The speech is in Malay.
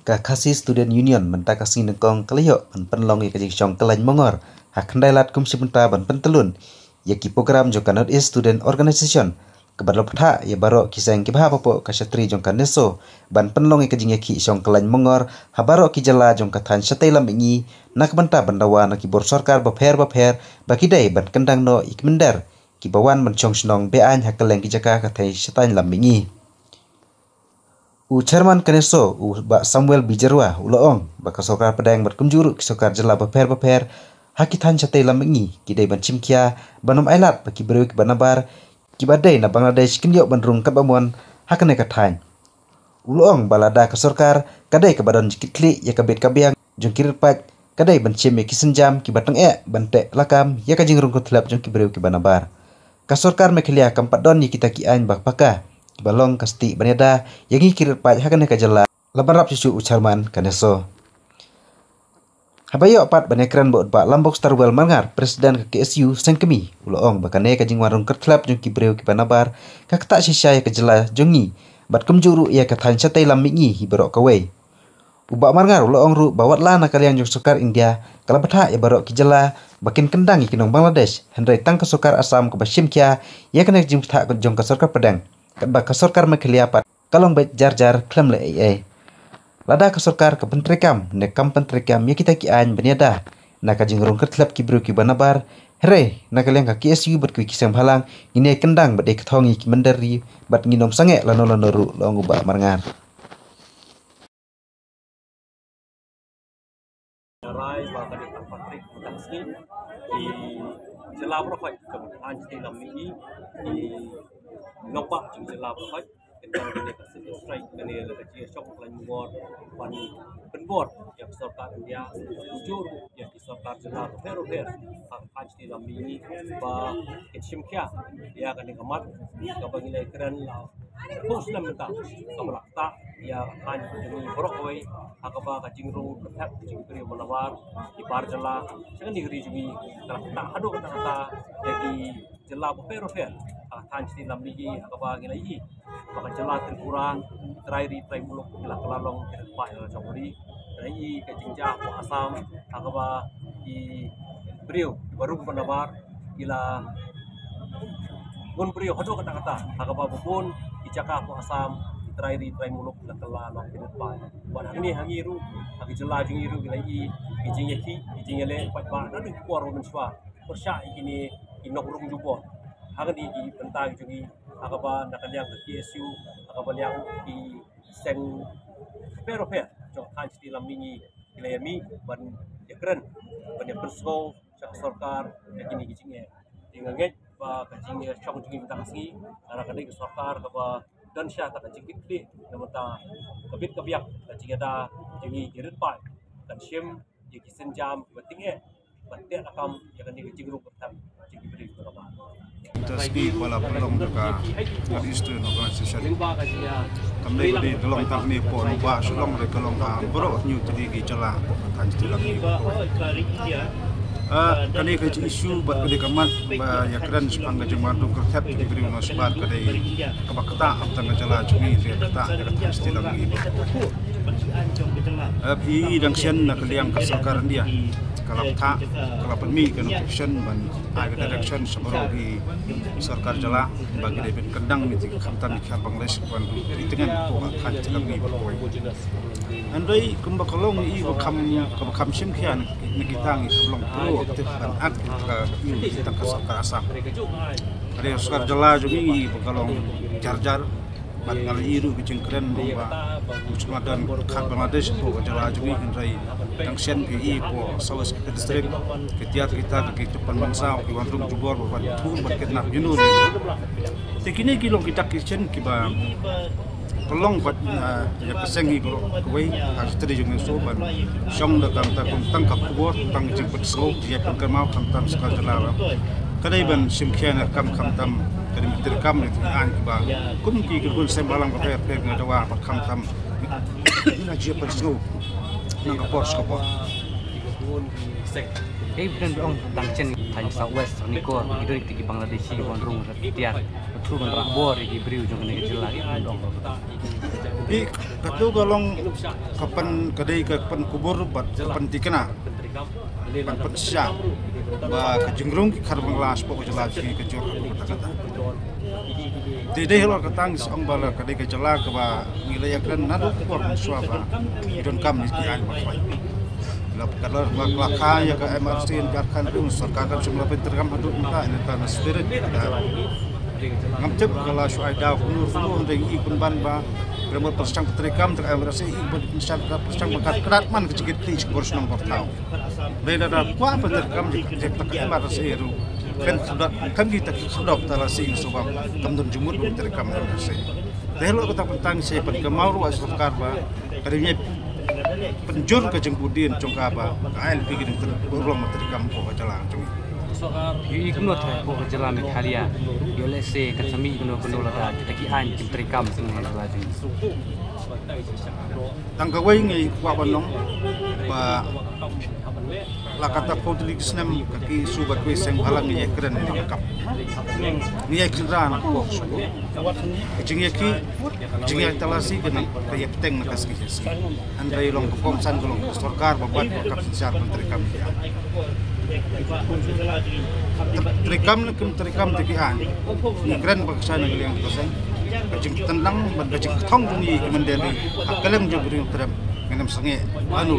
Kakasi Student Union mentakasi nengkong kelihok penlong yang kajik syong kelain mongor hak hendailat kum sebentar pentelun yaki program jongka North East Student Organization kebarlo petha ya baro kisang kibah popo kasyatri jongka neso ban penlong yang kajing yaki syong kelain mongor habaro kijala jongka tan syatay lam ingi nak benta bendawa nak kibor sorkar bapher baki dai ban kendang no ikmender kibawan mencong senong bean hak keleng kijaka katai syatay lam ingi. Chairman Kaneso Bak Samuel Bijarwa uloong baka sokar pedang berkunjuru sokar jela beper hakitan catai lamengi kidai ban cimkia banom ailat baki beru ke banabar kibadai na Bangladesh kindiok bandrung kabamuan hakane katain uloong balada ke sorkar kadai ke badan jikitli ya kabet kabiang jungkir pat kadai ban cim ya kisenjam kibatang bante lakam ya kajing rungkut telap jungki beru ke banabar ka sorkar mekelia kampat don ni kita kian bak paka balong kasti baneda yangi kirir pat hakane kajala labarap cucu ucarman kaneso habayo pat banekran bot ba lambok starwell mangar presiden ke KSU sengkemi uloong bakane kajing warung kertlap jungki breu ki panabar kakta sisya ya kajala jongi bat kumjuru ya kathan chatai lamingi hibarok kawai ubak mangar uloong ru bawat la nakalian jung sukar India kala batha ya barok kijala bakin kendang ikinong Bangladesh hendrai tang ke sukar Asam ke Bashim kia ya kena jung tha jong ke sukar pedang baka sorkar mekeliapat kalong bet jar klam le lada ke sorkar ke pentrikam ne kam pentrikam ya kita kian beniada na kajing rong kertlap kibru ki banabar here na kaliang ka KSU bet ki kisam halang ini kendang bet ekthongi ki mendari bat nginom sange lano ru long uba marngar rai baka di Patrik Mutaski di Jela Profit kemudian di Lamini di Nopak di Jela Profit kendang di Kasih Strike kene le kecil syok lain buat pan penbor yang serta India jujur yang serta Jela Profit hak di Lamini ba kecimkia dia akan dikemat kabang nilai keren lah pos lam ta kamalak ta ya kan demi borokoi akaba kajing rung ketap kajing beri melawar di bar jela jangan digeri jugi kalau tak hadu kata jadi jela beper kan di dalam ligi akaba ngilai maka jela Tripura terairi muluk gila kelalong terpai jomori terairi kajing jah Asam akaba di beriu baru melawar gila pun beriu hadu kata akaba bubun Ijaka po Asam terairi muluk na kelalong tinatpai wan ini hangiru agi jela jingiru gilai ijing yaki ijing ele pat ba na du kuar ron swa persya ini inok rung jubo hagan di pentang jungi akaba nakaliang ke KSU akaba liang di seng peroper jong kan di lamingi gilai mi ban yakren ban persgo sak sorkar yakini ijing dinganget ba kajing chong jungi bentangsi ara kadai ke sorkar kaba dan syah tak kecik di namata kabit kabiak kecik ada jadi kirit pai dan sim jadi senjam bating batik akam yang ni kecik grup tak jadi beri berapa Taski wala pelong juga North East Student Organization kami di telong tak ni po lupa sulong dari kelong bro new tadi gejala kan lagi kali ke isu buat kali kamat ya keren sepangga jemaah kertap di beri masbat kali kebakta tangga jala cumi dia kata pasti lagi pi dan sian nak liang kesakaran dia kalau tak kalau permi kan option ban ada direction sebelum di sarkar jala bagi dia kendang ni kamtan di Bangladesh ban di tengah ko kan lagi berpoin andai kumbakalong i bakam sim kian nikitang belum pro ban ak kita ke Asam ada sarkar jala juga bakalong jar ban ngaliru kecing keren bahwa Usmadan khad Bangladesh po jala juga hendrai tangsian PI po sawas ke distrik ketiat kita ke depan bangsa ke wandrung jubor ban tur ban ketnap junun tekini kilong kita kitchen kiba pelong bat ya kesengi ko kuai has tadi jung so ban syong da kam ta kum tangkap kubor tang jing pat so dia kan mau kam tam sekal jala kadai ban simkhian kam tam dari terkam itu an ba kum ki kun sembalang ko per ngadawa pat kam tam na je pat so nang kapor skopor bukan dong tangchen tan Southwest niko hidup di Bangladeshi wandrung tiar tu ban rabor di beriu jong ne jelai dong I katu galong kapan kadai kapan kubur bat kapan tikena kapan siya ba kajingrung karbang las pokok jelas ki kejur kata-kata. Tidak helor katang sang bala kadai kejala ke ba nilai akran nadu kuar suaba don kam ni kian makai. Lap kalau laka ya ke MRC biarkan dulu sarkar kan semua penterkam hadut mata ini tanah spirit ngamcep kalau suai dah punur dengan ikun ban ba Gremot persang terikam ter MRC ikun persang bakat kerat man kecikit kli boros nang portau. Beda dah kuat penterkam jek tak MRC itu kan sudah kan kita sudah talasi sobam tamdun jumur terikam MRC. Dahulu kita pentang saya pengemau ruas sarkar ba kadinya penjur ke jengkudin congkaba kail bikin berulang materi kampung jalan cung Yui kuno teh po jalan Mekhalia. Yole se kasami kuno lada kita ki an kimtri kam kuno laju. Tangkawai ngai kwa banong ba lakata public snam kaki subat kwe seng halang ni ekran ni kap. Ni ekran ko suko. Jingi talasi kena kaya peteng nakas kisi. Andai long komsan long sarkar babat kap siar menteri kami. Terikam tekian. Ngren baksa nang liang koseng. Kajing tendang ban kajing thong ni kemendeli. Hakalem jo bring terem ngenam sange anu